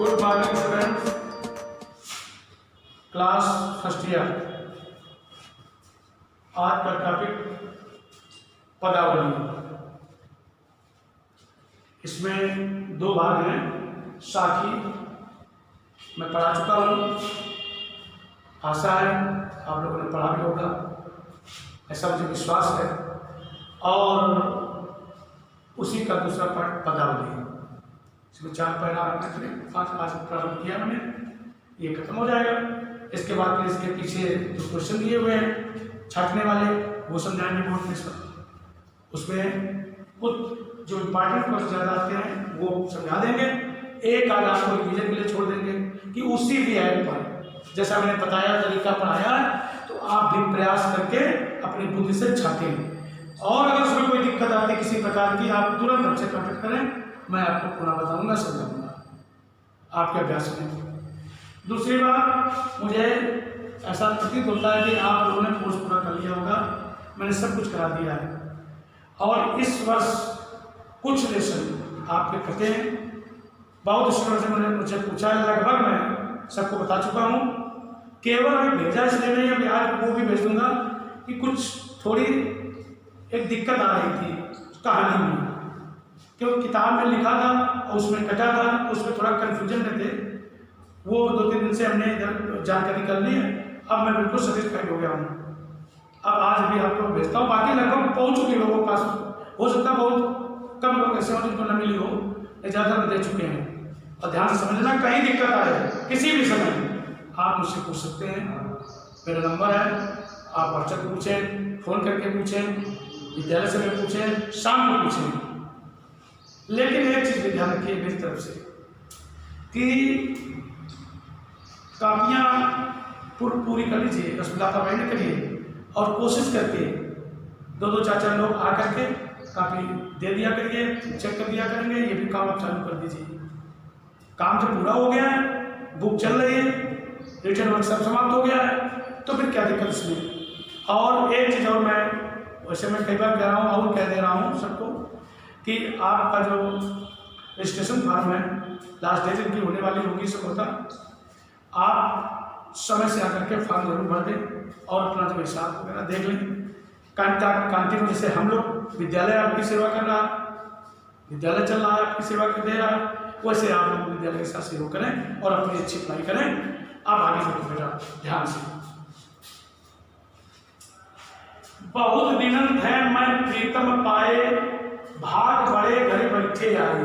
Good morning students, class first year. आज का topic पदावली। इसमें दो भाग हैं। साखी मैं पढ़ा चुका हूँ, आशा है आप लोगों ने पढ़ा भी होगा, ऐसा मुझे विश्वास है। और उसी का दूसरा पार्ट पदावली है। इसमें 4 पैरा रखने के लिए 5 क्लास प्रारंभ किया मैंने, ये खत्म हो जाएगा। इसके बाद फिर इसके पीछे जो क्वेश्चन दिए हुए हैं छाटने वाले वो समझाएंगे बोर्ड में। उसमें कुछ जो इम्पॉर्टेंट क्वेश्चन ज़्यादा आते हैं वो समझा देंगे। एक आज आपको रिवीजन के लिए छोड़ देंगे कि उसी व्यायाम पर जैसा मैंने बताया तरीका पढ़ाया है, तो आप भी प्रयास करके अपनी बुद्धि से छाटें। और अगर उसमें कोई दिक्कत आती है किसी प्रकार की, आप तुरंत हमसे कॉन्टेक्ट करें, मैं आपको पुनः बताऊंगा, समझाऊंगा आपके अभ्यास में। दूसरी बात, मुझे ऐसा प्रतीत होता है कि आप लोगों ने कोर्स पूरा कर लिया होगा, मैंने सब कुछ करा दिया है। और इस वर्ष कुछ लेसन आपके कटे हैं। बहुत स्टूडेंट ने मुझे पूछा है, लगभग मैं सबको बता चुका हूँ। केवल अभी भेजा इसलिए नहीं, अभी आज वो भी भेज दूंगा कि कुछ थोड़ी एक दिक्कत आ रही थी कहानी में, क्योंकि किताब में लिखा था और उसमें कटा था, उसमें थोड़ा कन्फ्यूजन में थे। वो 2-3 दिन से हमने इधर जानकारी कर ली है। अब मैं बिल्कुल सेटिस्फाइड हो गया हूँ। अब आज भी आपको भेजता हूँ। बाकी लगभग पहुँच चुके लोगों के पास, हो सकता है बहुत कम लोग ऐसे हो जिनको न मिली हो, ज़्यादा दे चुके हैं। और ध्यान से समझना, कहीं दिक्कत आए किसी भी समय आप मुझसे पूछ सकते हैं। मेरा नंबर है, आप व्हाट्सएप पर पूछें, फ़ोन करके पूछें, विद्यालय से में पूछें, शाम में पूछें। लेकिन एक चीज़ भी ध्यान रखिए मेरी तरफ से कि कापियाँ पूरी कर लीजिए, रसगुल्ला का वेट करिए और कोशिश करके 2-2, 4-4 लोग आ करके कापी दे दिया करिए, चेक कर दिया करेंगे। ये भी काम आप चालू कर दीजिए। काम जब पूरा हो गया है, बुक चल रही है, रिटर्न वर्क सब समाप्त हो गया है, तो फिर क्या दिक्कत इसमें। और एक चीज़ और, मैं वैसे मैं कई बार कह रहा हूँ और कह दे रहा हूँ सबको कि आपका जो रजिस्ट्रेशन फॉर्म है, लास्ट डेट इनकी होने वाली होगी सब होता, आप समय से आकर के फॉर्म जरूर भर दें और अपना जो हिसाब वगैरह देख लें। कंटिन्यू जैसे हम लोग विद्यालय आपकी सेवा कर रहा, विद्यालय चल रहा है आपकी सेवा कर दे रहा, वैसे आप लोग विद्यालय के साथ सहयोग करें और अपनी अच्छी पढ़ाई करें। आप आगे बढ़ो बेटा ध्यान से। बहुत दिनन थे मैं प्रीतम पाए, भाग बड़े घर बैठे आए।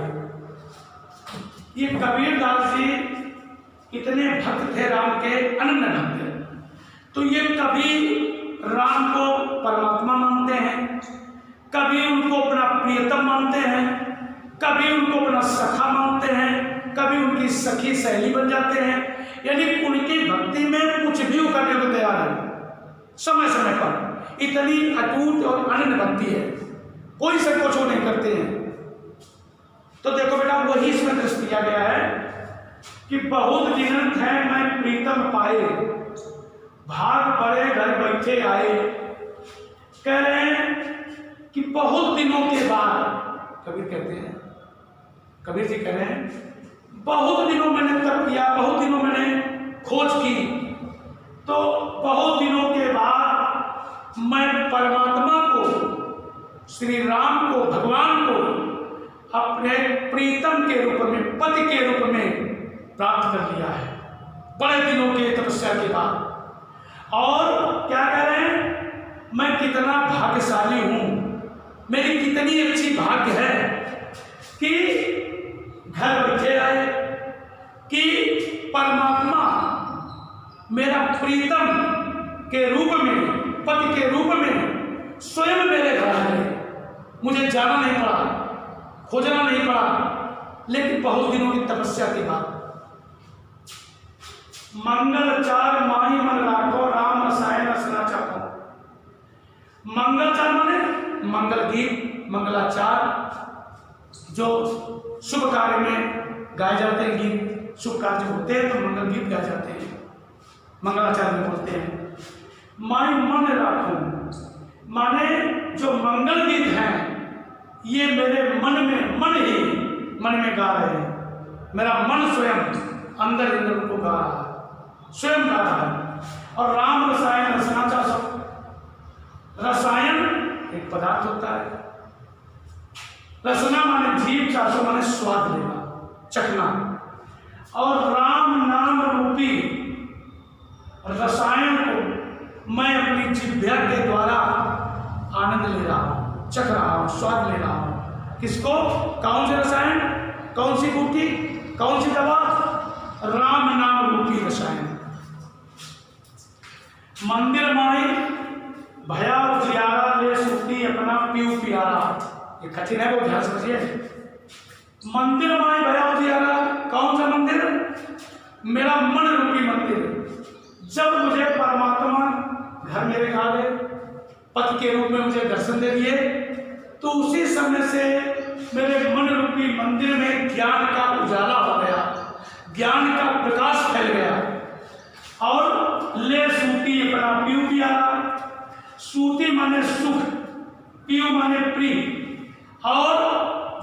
ये कबीरदास जी इतने भक्त थे राम के, अनन्य भक्त। तो ये कभी राम को परमात्मा मानते हैं, कभी उनको अपना प्रियतम मानते हैं, कभी उनको अपना सखा मानते हैं, कभी उनकी सखी सहेली बन जाते हैं। यानी उनकी भक्ति में कुछ भी करने को तैयार है। समय समय पर इतनी अटूट और अनन्य भक्ति है, कोई संकोच नहीं करते हैं। तो देखो बेटा, वही इसमें दृष्टि दिया गया है कि बहुत दिन थे मैं प्रीतम पाए, भाग पड़े घर बैठे आए। कह रहे हैं कि बहुत दिनों के बाद, कबीर कहते हैं, कबीर जी कह रहे हैं बहुत दिनों मैंने तप किया, बहुत दिनों मैंने खोज की, तो बहुत दिनों के बाद मैं परमात्मा को, श्री राम को, भगवान को अपने प्रीतम के रूप में, पति के रूप में प्राप्त कर लिया है, बड़े दिनों के तपस्या के बाद। और क्या कह रहे हैं, मैं कितना भाग्यशाली हूं, मेरी कितनी अच्छी भाग्य है कि घर बैठे आए, कि परमात्मा मेरा प्रीतम के रूप में, पति के रूप में स्वयं मेरे घर आए। मुझे जाना नहीं पड़ा, खोजना नहीं पड़ा, लेकिन बहुत दिनों की तपस्या के बाद। मंगलचार माही मन राखो, राम रसायन रसना चाहो। मंगलचार माने मंगल गीत, मंगलाचार जो शुभ कार्य में गाए जाते हैं गीत, शुभ कार्य होते हैं तो मंगल गीत गाए जाते हैं, मंगलाचार में बोलते हैं। माई मन राखो माने जो मंगल गीत हैं ये मेरे मन में, मन ही मन में गा रहे हैं। मेरा मन स्वयं अंदर अंदर उनको गा रहा है, स्वयं गा रहा है। और राम रसायन रसनाचा सब, रसायन एक पदार्थ होता है, रसना माने जीव, चाशो माने स्वाद लेना, चखना, और राम नाम रूपी रसायन को मैं अपनी जिह्वा के द्वारा आनंद ले रहा हूं, चख रहा हूं, स्वाद ले रहा हूं। किसको? कौन से रसायन, कौन सी बूटी, कौन सी दवा? राम नाम रूपी रसायन। मंदिर माई भया उजियारा ले सुती अपना पीऊ पियारा। ये कठिन है, वो ध्यान समझिए। मंदिर माई भया उजियारा, कौन सा मंदिर? मेरा मन रूपी मंदिर। जब मुझे परमात्मा घर में दिखा दे, पति के रूप में मुझे दर्शन दे दिए, तो उसी समय से मेरे मन रूपी मंदिर में ज्ञान का उजाला हो गया, ज्ञान का प्रकाश फैल गया। और ले सूती अपना पीऊ पियारा। सूती माने सुख, पीऊ माने प्रिय। और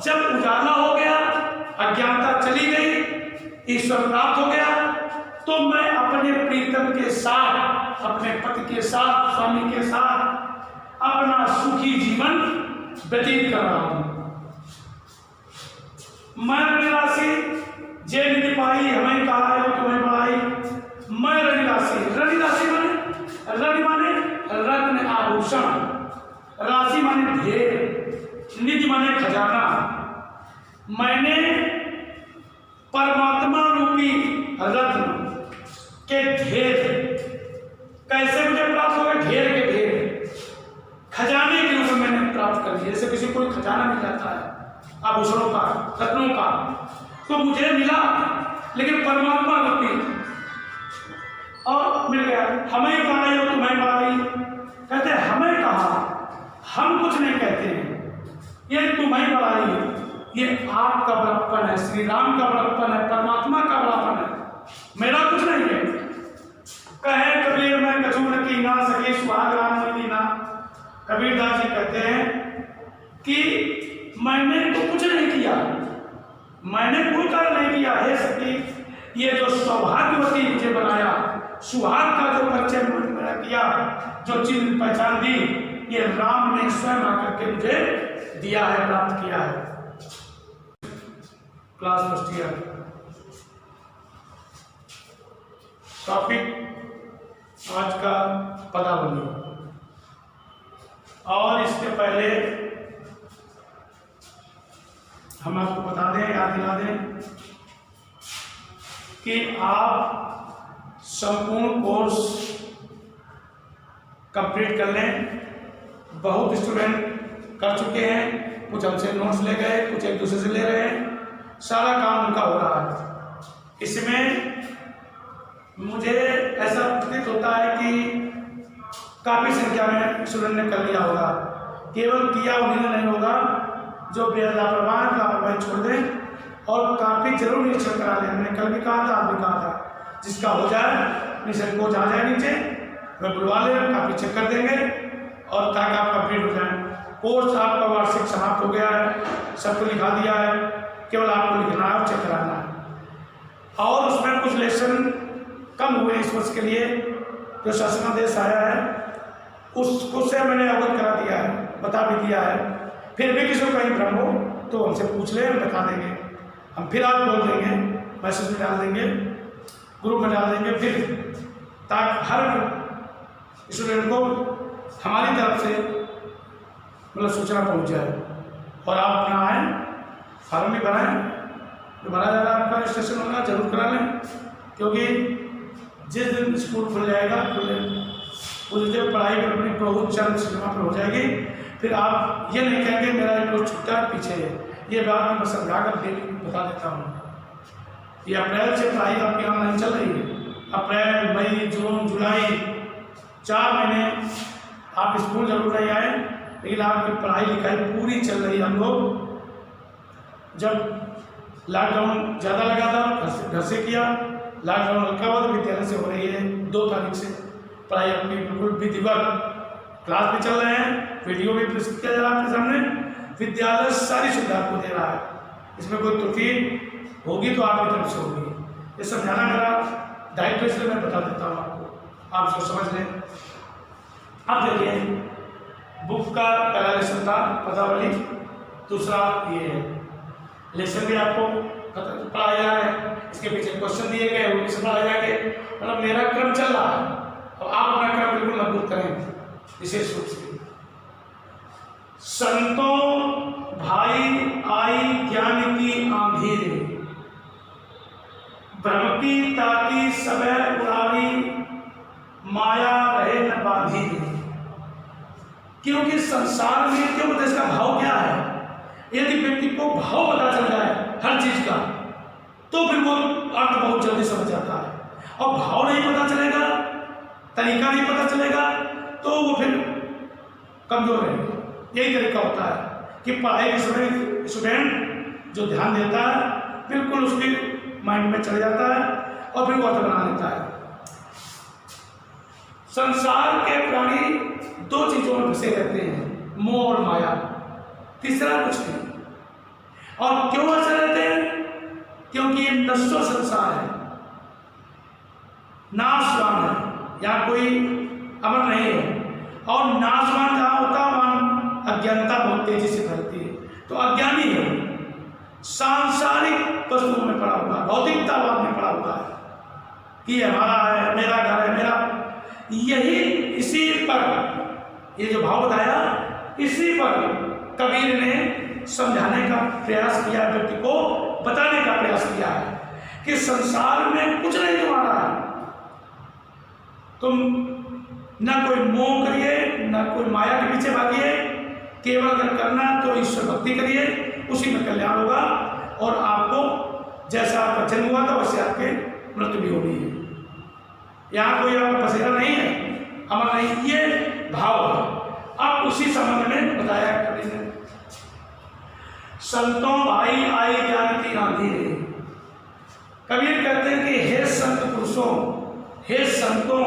जब उजाला हो गया, अज्ञानता चली गई, ईश्वर प्राप्त हो गया, तो मैं अपने प्रीतम के साथ, अपने पति के साथ, स्वामी के साथ अपना सुखी जीवन व्यतीत कर रहा हूं। मैं रनिराशि जे निधि पाई, हमें कहा है तुम्हें बढ़ाई। मैं रनिराशि, रनिराशि माने, रनि माने रत्न आभूषण, राशि माने ढेर, निधि माने खजाना। मैंने परमात्मा रूपी रत्न के ढेर, कैसे मुझे प्राप्त हो गए? ढेर के ढेर, खजाने के रूप में मैंने प्राप्त कर लिया। जैसे किसी को खजाना मिल जाता है आभूषणों का, रत्नों का, तो मुझे मिला, लेकिन परमात्मा रूपी और मिल गया। हमें कहा है तुम्हें बढ़ाई, कहते हमें कहा, हम कुछ नहीं कहते हैं, ये तुम्हें बढ़ाई, ये आपका बड़प्पन है, श्री राम का बड़प्पन है, परमात्मा का बड़प्पन है, मेरा कुछ नहीं है। कहे कबीर मैं कछु न की ना सके सुहाग राम न कीना। कबीरदास जी कहते हैं कि मैंने तो कुछ नहीं किया, मैंने कोई कार्य नहीं किया है सखी, ये जो सौभाग्यवती मुझे बनाया, सुहाग का जो परिचय मैंने किया, जो चिन्ह पहचान दी, ये राम ने स्वयं आकर के मुझे दिया है, प्राप्त किया है। Class first year. टॉपिक आज का पदावली। और इसके पहले हम आपको बता दें, याद दिला दें कि आप संपूर्ण कोर्स कंप्लीट कर लें। बहुत स्टूडेंट कर चुके हैं, कुछ हमसे नोट्स ले गए, कुछ एक दूसरे से ले रहे हैं, सारा काम उनका हो रहा है। इसमें मुझे ऐसा प्रतीत होता है कि काफ़ी संख्या में स्टूडेंट ने कर लिया होगा। केवल किया उन्हें नहीं होगा, जो लापरवाही छोड़ दें और काफ़ी जरूर निरीक्षण करा लें। मैंने कल भी कहा था, आज भी कहा था, जिसका हो जाए निरीक्षण कोच आ जाए नीचे, वह बुलवा लें, काफ़ी चेक कर देंगे और ताकि आप कंप्लीट हो जाए। कोर्स आपका वार्षिक समाप्त हो गया है, सबको लिखा दिया है, केवल आपको लिखना है और चेक कराना है। और उसमें कुछ लेसन कम हुए इस वर्ष के लिए, जो शासनादेश आया है उससे मैंने अवगत करा दिया है, बता भी दिया है। फिर भी किसी को कहीं भ्रम हो तो हमसे पूछ ले, हम बता देंगे, हम फिर आप बोल देंगे, मैसेज में डाल देंगे, ग्रुप में डाल देंगे, फिर ताकि हर स्टूडेंट को हमारी तरफ से मतलब सूचना पहुंच जाए। और आप अपना आएँ, फॉर्म भी भराएँ, जो भरा जाएगा आपका रजिस्ट्रेशन होगा, जरूर करा लें, क्योंकि जिस दिन स्कूल खुल जाएगा उस दिन पढ़ाई पर अपनी बहुत चरम सीमा पर हो जाएगी। फिर आप ये नहीं कहेंगे मेरा एक रोज छुट्टा पीछे है। ये बात मैं समझा कर बता देता हूँ। ये अप्रैल से पढ़ाई आपकी ऑनलाइन चल रही है। अप्रैल, मई, जून, जुलाई 4 महीने आप स्कूल जरूर नहीं आए, लेकिन आपकी पढ़ाई लिखाई पूरी चल रही है। हम लोग जब लॉकडाउन ज़्यादा लगा था घर से किया, लॉकडाउन हल्का हुआ तो विद्यालय से हो रही है। 2 तारीख से पढ़ाई अपनी बिल्कुल विधिवत, क्लास भी चल रहे हैं, वीडियो भी प्रस्तुत किया जा रहा है आपके सामने, विद्यालय सारी सुविधा आपको दे रहा है, इसमें कोई त्रुटि होगी तो आपकी तरफ से होगी। ये समझाना मेरा दायित्व, इसलिए मैं बता देता हूँ आपको, आप इसको समझ लें। अब देखिए, बुक का पहला लेसन था पदावली, दूसरा ये है लेसन भी आपको पढ़ाया जा रहा है, इसके पीछे क्वेश्चन दिए गए वो भी पढ़ाए जाएंगे। मतलब मेरा क्रम चल रहा है, अब आप अपना क्रम बिल्कुल मजबूत करें विशेष रूप से। संतों भाई आई ज्ञान की आंधी रे, ब्रह्म की ताकी सबे उड़ारी, माया रहे न बांधी रे। क्योंकि संसार में क्यों पता इसका भाव क्या है। यदि व्यक्ति को भाव पता चल जाए हर चीज का, तो फिर वो अर्थ बहुत जल्दी समझ जाता है। और भाव नहीं पता चलेगा, तरीका नहीं पता चलेगा, तो वो फिर कमजोर रहेगा। यही तरीका होता है कि पढ़ाई के समय स्टूडेंट जो ध्यान देता है बिल्कुल उसके माइंड में चले जाता है और फिर वो अर्थ बना लेता है। संसार के प्राणी दो चीजों में फंसे रहते हैं, मोह और माया, तीसरा कुछ नहीं। और क्यों ऐसे रहते हैं? क्योंकि ये नश्वर संसार है, नाशवान है, यहाँ कोई अमर नहीं है। और नाशवान जहाँ होता है वहाँ अज्ञानता बहुत तेजी से फैलती है। तो अज्ञानी है, सांसारिक वस्तुओं में पड़ा हुआ है, भौतिकतावाद में पड़ा हुआ है कि हमारा है, मेरा घर है, मेरा, यही इसी पर ये जो भाव बताया, इसी पर कबीर ने समझाने का प्रयास किया, व्यक्ति को बताने का प्रयास किया है कि संसार में कुछ नहीं तुम्हारा है। तुम न कोई मोह करिए, न कोई माया के पीछे भागिए, केवल अगर करना तो ईश्वर भक्ति करिए, उसी में कल्याण होगा। और आपको जैसा आपका जन्म हुआ था वैसे आपके मृत्यु भी होनी है। यहाँ कोई आपका बसेरा नहीं है, अमर नहीं, ये भाव है। अब उसी संबंध में बताया कबीर ने, संतों भाई आई ज्ञान की आंधी रे। कबीर कहते हैं कि हे संत पुरुषों, हे संतों,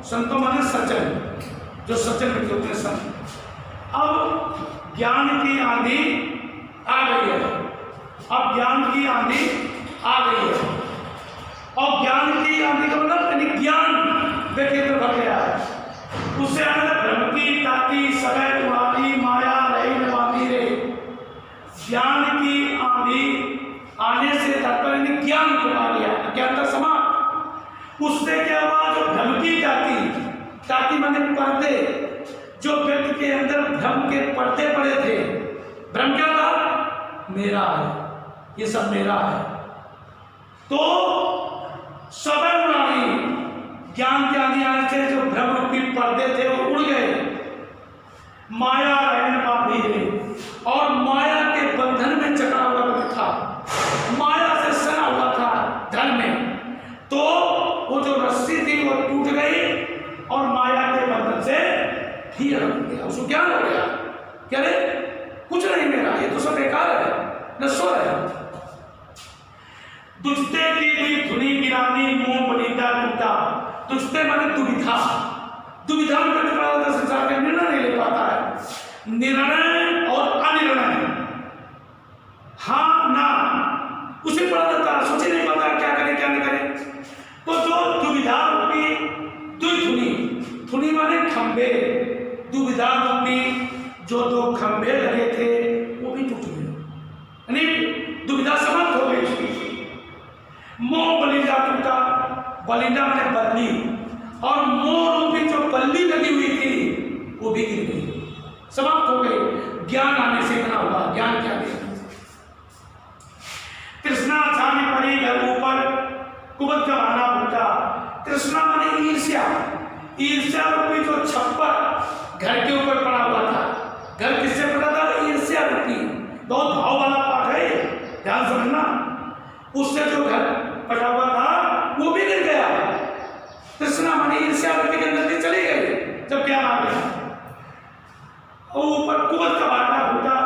संतों माने सज्जन, जो सज्जन व्यक्ति होते हैं संत। अब ज्ञान की आंधी आ गई है, अब ज्ञान की आंधी आ गई है। और ज्ञान की आंधी का मतलब ज्ञान व्यक्ति तो भर गया है, उससे आने ब्रह्म की ताकी सदै तुम्हारी, माया रही न बांधी रे। ज्ञान की आंधी आने से तात्पर्य ज्ञान खुला गया, अज्ञानता समाप्त। उससे क्या हुआ, जो भ्रम की ताकी माने पर्दे, जो व्यक्ति के अंदर भ्रम के पर्दे पड़े थे। भ्रम क्या था? मेरा है, ये सब मेरा है। तो सब उड़ानी, ज्ञान के आंधी आने से जो भ्रम रूपी पर्दे थे वो उड़ गए। माया रहन बांधी है, और माया के बंधन में जकड़ा हुआ था, माया से सना हुआ था धन में। तो वो जो रस्सी थी वो टूट गई और माया के बंधन से ही अलग हो गया, उसको ज्ञान हो गया। क्या रे, कुछ नहीं मेरा, ये तो सब बेकार है, नश्वर है। दुष्टे की हुई धुनी गिरानी, मोह बलिदा टूटा। दुष्टे माने दुविधा, दुविधा में व्यक्ति पड़ा होता है, संसार का निर्णय नहीं ले पाता है। निर्णय और अनिर्णय, हाँ ना, उसे पड़ा रहता है, सोच नहीं पाता क्या करे क्या नहीं करे। तो जो दुविधा रूपी धुनी माने खंबे, दुविधा रूपी जो दो खंबे लगे थे वो भी टूट गए, यानी दुविधा समाप्त हो गई उसकी। मोह बलिदा टूटा, बलिदा माने बल्ली, और मोह रूपी जो बल्ली लगी हुई थी वो भी गिर गई, समाप्त हो गई। ज्ञान आने से बना हुआ, ज्ञान क्या है? कृष्णा छाने पड़ी घर ऊपर, कुबत का बहाना फूटा। कृष्णा माने ईर्ष्या, ईर्ष्या रूपी जो छप्पर घर के ऊपर पड़ा हुआ था। घर किससे पड़ा था? ईर्ष्या रूपी, बहुत भाव वाला पाठ है, ध्यान समझना। उससे जो घर पड़ा हुआ था वो भी गिर गया। कृष्णा माने ईर्ष्या रूपी के अंदर चली गई जब ज्ञान आ गया। और ऊपर कुबत का बहाना फूटा।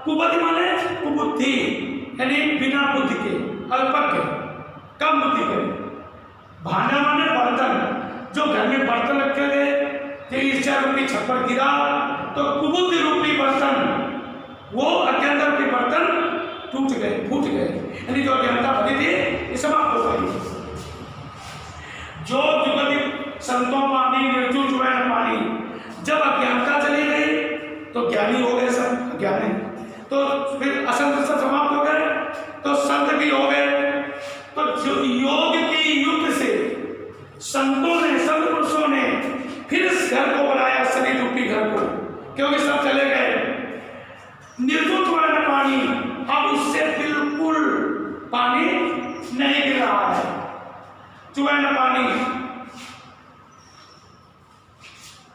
कुबत माने कुबुद्धि, यानी बिना बुद्धि के, अल्पज्ञ, कम बुद्धि के। भांडा माने बर्तन, जो घर में बर्तन रखे थे, ईर्ष्या रूपी छप्पर गिरा तो कुबुद्धि रूपी बर्तन, वो अज्ञानता रूपी बर्तन टूट गए, फूट गए, यानी जो अज्ञानता संतों पानी निर्जु जुए न पानी। जब अज्ञानता चली गई तो ज्ञानी हो गए सब अज्ञानी, तो फिर असंत सब समाप्त हो गए तो संत भी हो गए। तो जो योग की युक्त से संतों ने, संत पुरुषों ने फिर इस घर को बनाया, शरीर रूपी घर को, क्योंकि सब चले गए। निर्जु जुए न पानी, अब उससे बिल्कुल पानी नहीं गिर रहा है, जुए न पानी।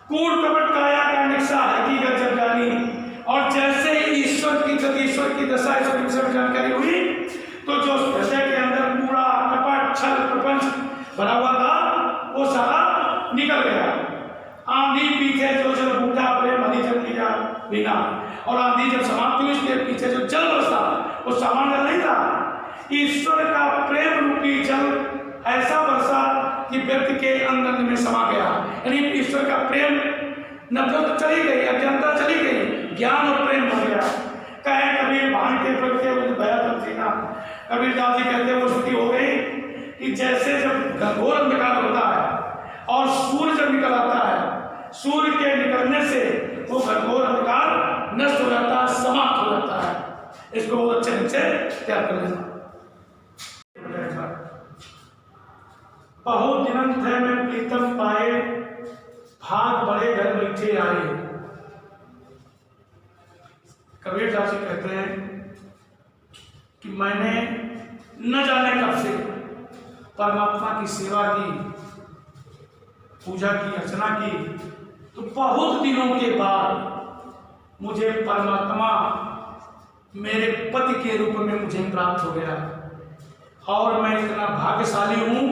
कूड़ कपट काया का निक्सा हकीकत जब जानी, और जैसे ईश्वर की दशा ईश्वर की जानकारी हुई तो जो हृदय के अंदर कूड़ा कपट छल प्रपंच भरा हुआ था वो सारा निकल गया। आंधी पीछे जो जल बूटा प्रेम आदि जल लिया बिना, और आंधी जब समाप्त हुई उसके पीछे जो जल बरसा वो सामान्य नहीं था, ईश्वर का प्रेम रूपी जल ऐसा बरसा कि व्यक्ति के अंदर में समा गया। यानी ईश्वर का प्रेम नफरत चली गई, अज्ञानता चली गई, ज्ञान और प्रेम हो गया। कहे कबीर भान के प्रति भया तब जीना, कबीर दास जी कहते वो स्थिति हो गई कि जैसे जब घनघोर अंधकार होता है और सूर्य जब निकल आता है, सूर्य के निकलने से वो घनघोर अंधकार नष्ट हो जाता है, समाप्त हो जाता है। इसको बहुत अच्छे ढंग से त्याग कर लेना। बहुत दिनन थे मैं प्रीतम पाए, भाग बड़े घर बैठे आए। कबीर दास जी कहते हैं कि मैंने न जाने कब से परमात्मा की सेवा की, पूजा की, अर्चना की, तो बहुत दिनों के बाद मुझे परमात्मा मेरे पति के रूप में मुझे प्राप्त हो गया। और मैं इतना भाग्यशाली हूं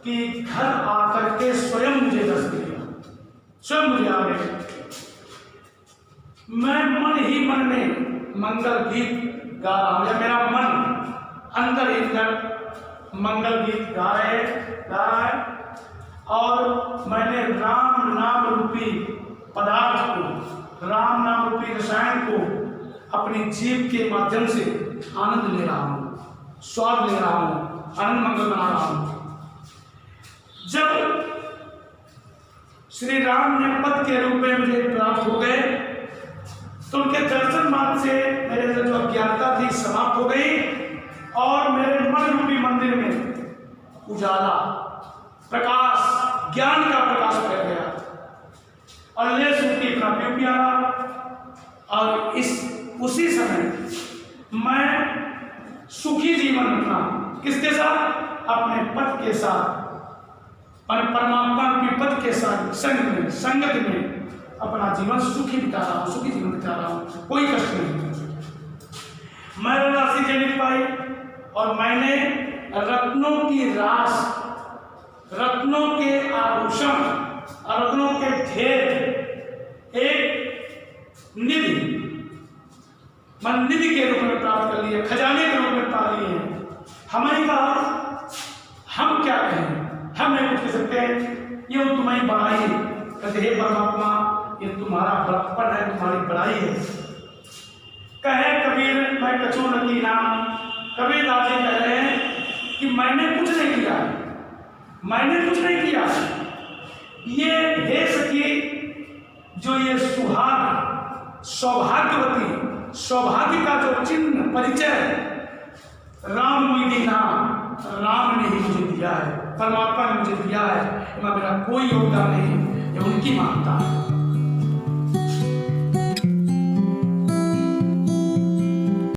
कि घर आकर के स्वयं मुझे दर्शन दिया, स्वयं मुझे आ गए। मैं मन ही मन में मंगल गीत गा रहा हूं, मेरा मन अंदर ही अंदर मंगल गीत गा रहा है। और मैंने राम नाम रूपी पदार्थ को, राम नाम रूपी रसायन को अपनी जीव के माध्यम से आनंद ले रहा हूं, स्वाद ले रहा हूं, आनंद मंगल बना रहा हूं। जब श्री राम ने पद के रूप में मुझे प्राप्त हो गए तो उनके दर्शन मात्र से मेरे अंदर जो अज्ञानता थी समाप्त हो गई, और मेरे मन रूपी मंदिर में उजाला, प्रकाश, ज्ञान का प्रकाश फैल गया। और ले सुनती प्राप्ति भी आया। और उसी समय मैं सुखी जीवन अपना, किसके साथ? अपने पद के साथ, परमात्मा के पद के साथ संगत में अपना जीवन सुखी बिता रहा हूं, सुखी जीवन बिता रहा हूं, कोई कष्ट नहीं। मैं राशि जनित पाई और मैंने रत्नों की रास, रत्नों के आभूषण, रत्नों के ढेर, एक निधि, मन निधि के रूप में प्राप्त कर लिए, खजाने के रूप में पा लिए हैं। हमें कहा हम क्या कहें, हम नहीं पूछ सकते, ये तुम्हारी बड़ाई, कहते हे परमात्मा ये तुम्हारा बड़प्पन है, तुम्हारी बड़ाई है। कहे कबीर मैं कछु न कीना, कबीर दास जी कह रहे हैं कि मैंने कुछ नहीं किया, मैंने कुछ नहीं किया। ये हे सखी जो ये सुहाग, सौभाग्यवती, सौभाग्य का जो चिन्ह परिचय राम मुझे नाम, राम ने ही मुझे दिया है, परमात्मा ने मुझे दिया है, मेरा कोई योगदान नहीं, ये उनकी मानता है।